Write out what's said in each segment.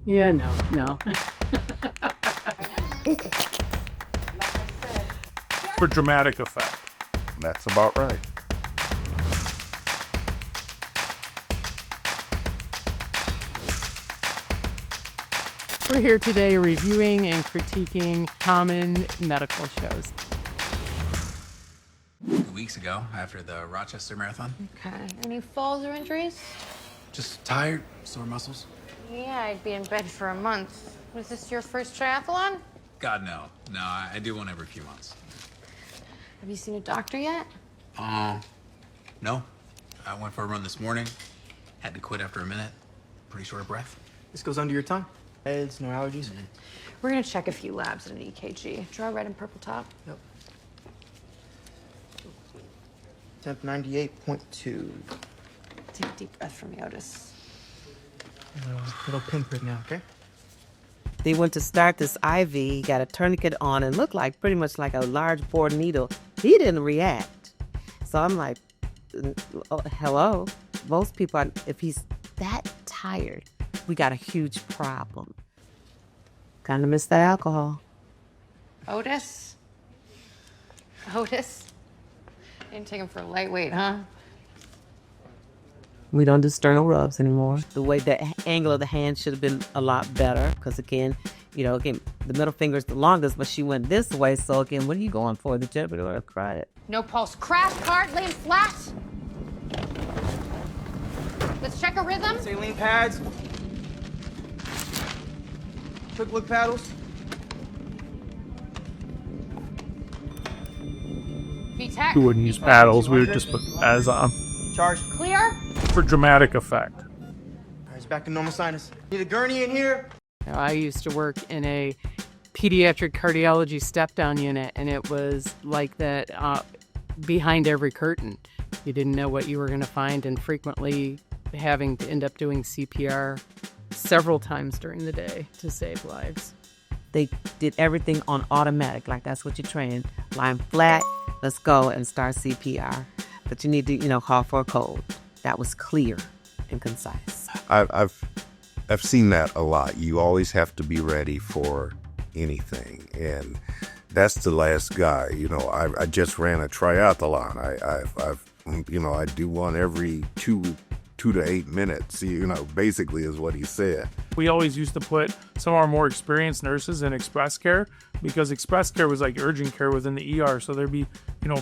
Yeah, no. For dramatic effect. That's about right. We're here today reviewing and critiquing common medical shows. 2 weeks ago, after the Rochester Marathon. Okay. Any falls or injuries? Just tired, sore muscles. Yeah, I'd be in bed for a month. Was this your first triathlon? God, no. No, I do one every few months. Have you seen a doctor yet? No. I went for a run this morning. Had to quit after a minute. Pretty short of breath. This goes under your tongue. Heads, no allergies. We're gonna check a few labs and an EKG. Draw red and purple top. Yep. Temp 98.2. Take a deep breath for me, Otis. Little pinprick now, okay? They went to start this IV, he got a tourniquet on and looked like pretty much like a large bore needle. He didn't react. So I'm like, hello? Most people, if he's that tired, we got a huge problem. Kind of miss the alcohol. Otis? Otis? You didn't take him for a lightweight, huh? We don't do sternal rubs anymore. The way the angle of the hand should have been a lot better because again, the middle finger is the longest, but she went this way. So again, what are you going for? The jeopardy or credit? No pulse. Crash cart, laying flat. Let's check a rhythm. Saline pads. Quick look paddles. VTech. We wouldn't use paddles. We would just put pads on Charge. Clear. for dramatic effect. All right, it's back to normal sinus. Need a gurney in here? I used to work in a pediatric cardiology step-down unit, and it was like that behind every curtain. You didn't know what you were going to find, and frequently having to end up doing CPR several times during the day to save lives. They did everything on automatic, like that's what you train. Lying flat, let's go and start CPR. But you need to, call for a code. That was clear and concise. I've seen that a lot. You always have to be ready for anything, and that's the last guy. I just ran a triathlon. I do one every 2 to 8 minutes. Basically is what he said. We always used to put some of our more experienced nurses in express care because express care was like urgent care within the ER. So there'd be,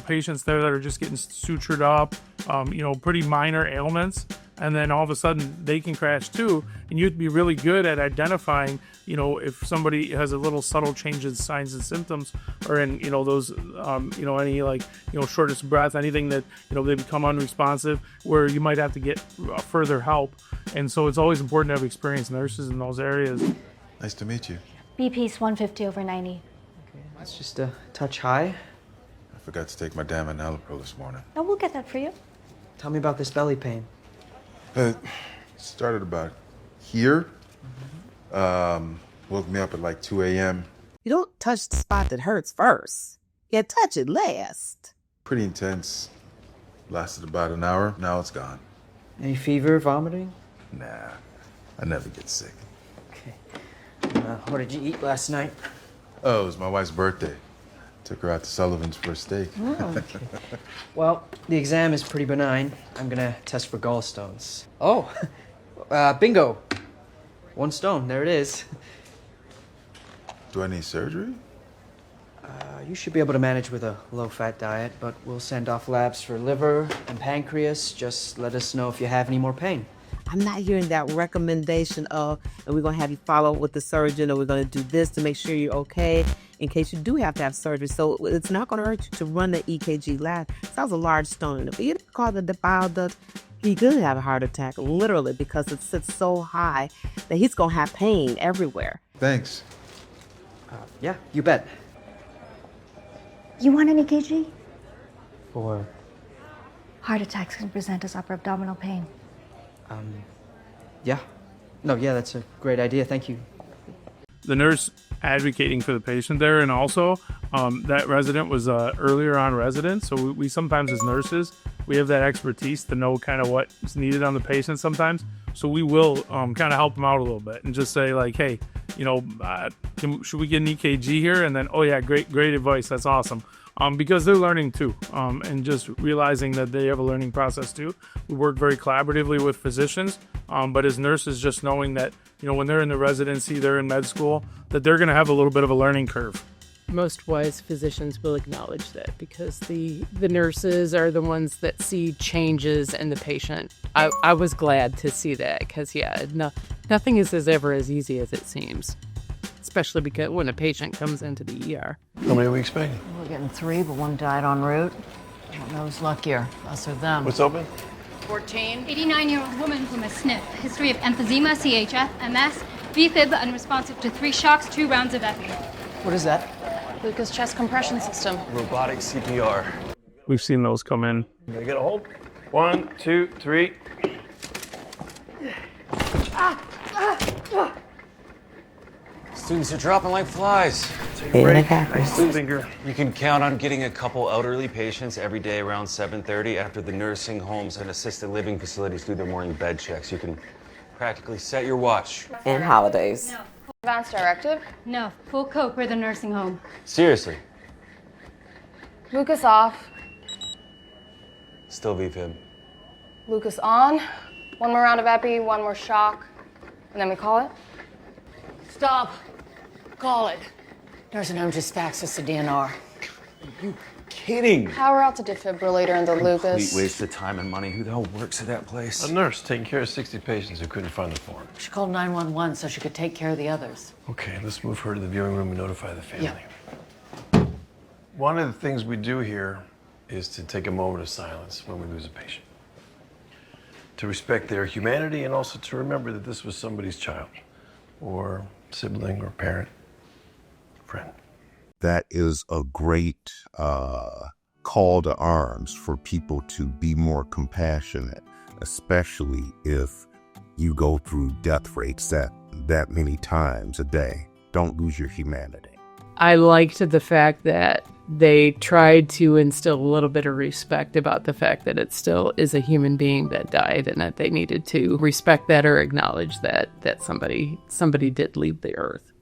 patients there that are just getting sutured up, pretty minor ailments. And then all of a sudden they can crash too. And you'd be really good at identifying, if somebody has a little subtle change in signs and symptoms or in, those, any shortness of breath, anything that, they become unresponsive where you might have to get further help. And so it's always important to have experienced nurses in those areas. Nice to meet you. BP's 150/90. Okay, that's just a touch high. I forgot to take my damn enalapril this morning. Oh, we'll get that for you. Tell me about this belly pain. It started about here. Woke me up at like 2 a.m. You don't touch the spot that hurts first. You touch it last. Pretty intense. Lasted about an hour. Now it's gone. Any fever, vomiting? Nah, I never get sick. Okay. What did you eat last night? Oh, it was my wife's birthday. Took her out to Sullivan's for a steak. Oh, okay. Well, the exam is pretty benign. I'm gonna test for gallstones. Oh, bingo. 1 stone, there it is. Do I need surgery? You should be able to manage with a low-fat diet, but we'll send off labs for liver and pancreas. Just let us know if you have any more pain. I'm not hearing that recommendation of, and we're going to have you follow up with the surgeon, or we're going to do this to make sure you're okay in case you do have to have surgery. So it's not going to hurt you to run the EKG lab. That was a large stone in it. But you didn't call the bile duct. He could have a heart attack, literally, because it sits so high that he's going to have pain everywhere. Thanks. Yeah, you bet. You want an EKG? For, Heart attacks can present as upper abdominal pain. yeah. No, yeah, that's a great idea. Thank you. The nurse advocating for the patient there, and also that resident was earlier on resident, so we sometimes as nurses we have that expertise to know kind of what's needed on the patient sometimes. So we will kind of help them out a little bit and just say like, hey, should we get an EKG here? And then, oh yeah, great advice. That's awesome. Because they're learning too, and just realizing that they have a learning process too. We work very collaboratively with physicians, but as nurses, just knowing that, when they're in the residency, they're in med school, that they're going to have a little bit of a learning curve. Most wise physicians will acknowledge that because the nurses are the ones that see changes in the patient. I was glad to see that because, nothing is ever as easy as it seems, especially because when a patient comes into the ER. How many are we expecting? We're getting 3, but one died en route. I don't know who's luckier, us or them. What's open? 14. 89-year-old woman from a sniff. History of emphysema, CHF, MS, VFib, unresponsive to 3 shocks, 2 rounds of epi. What is that? Lucas chest compression system. Robotic CPR. We've seen those come in. Can I get a hold? 1, 2, 3. Students are dropping like flies. Take a break. Nice finger. You can count on getting a couple elderly patients every day around 7:30 after the nursing homes and assisted living facilities do their morning bed checks. You can practically set your watch. And holidays. No. Advanced directive. No, full coke for the nursing home. Seriously. Lucas off. Still VFib. Lucas on. One more round of epi, one more shock, and then we call it. Stop. Call it. Nursing home just faxed us a DNR. Kidding. Power out to defibrillator in the Lucas. Complete waste of time and money. Who the hell works at that place? A nurse taking care of 60 patients who couldn't find the form. She called 911 so she could take care of the others. Okay, let's move her to the viewing room and notify the family. One of the things we do here is to take a moment of silence when we lose a patient. To respect their humanity and also to remember that this was somebody's child or sibling or parent, friend. That is a great call to arms for people to be more compassionate, especially if you go through death rates that many times a day. Don't lose your humanity. I liked the fact that they tried to instill a little bit of respect about the fact that it still is a human being that died and that they needed to respect that or acknowledge that somebody did leave the earth.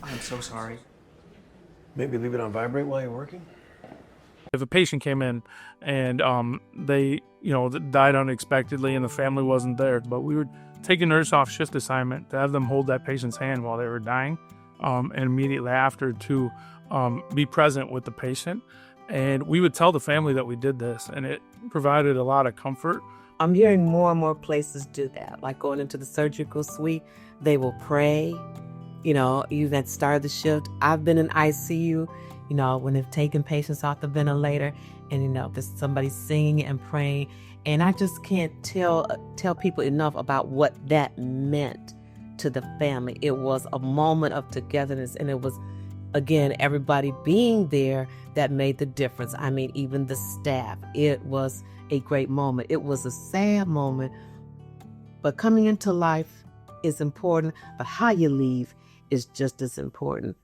I'm so sorry. Maybe leave it on vibrate while you're working? If a patient came in and they, died unexpectedly and the family wasn't there, but we would take a nurse off shift assignment to have them hold that patient's hand while they were dying, and immediately after to be present with the patient. And we would tell the family that we did this, and it provided a lot of comfort. I'm hearing more and more places do that, like going into the surgical suite, they will pray, even at the start of the shift. I've been in ICU, when they've taken patients off the ventilator and, there's somebody singing and praying. And I just can't tell people enough about what that meant to the family. It was a moment of togetherness, and it was, again, everybody being there that made the difference. I mean, even the staff. It was a great moment. It was a sad moment, but coming into life is important, but how you leave is just as important.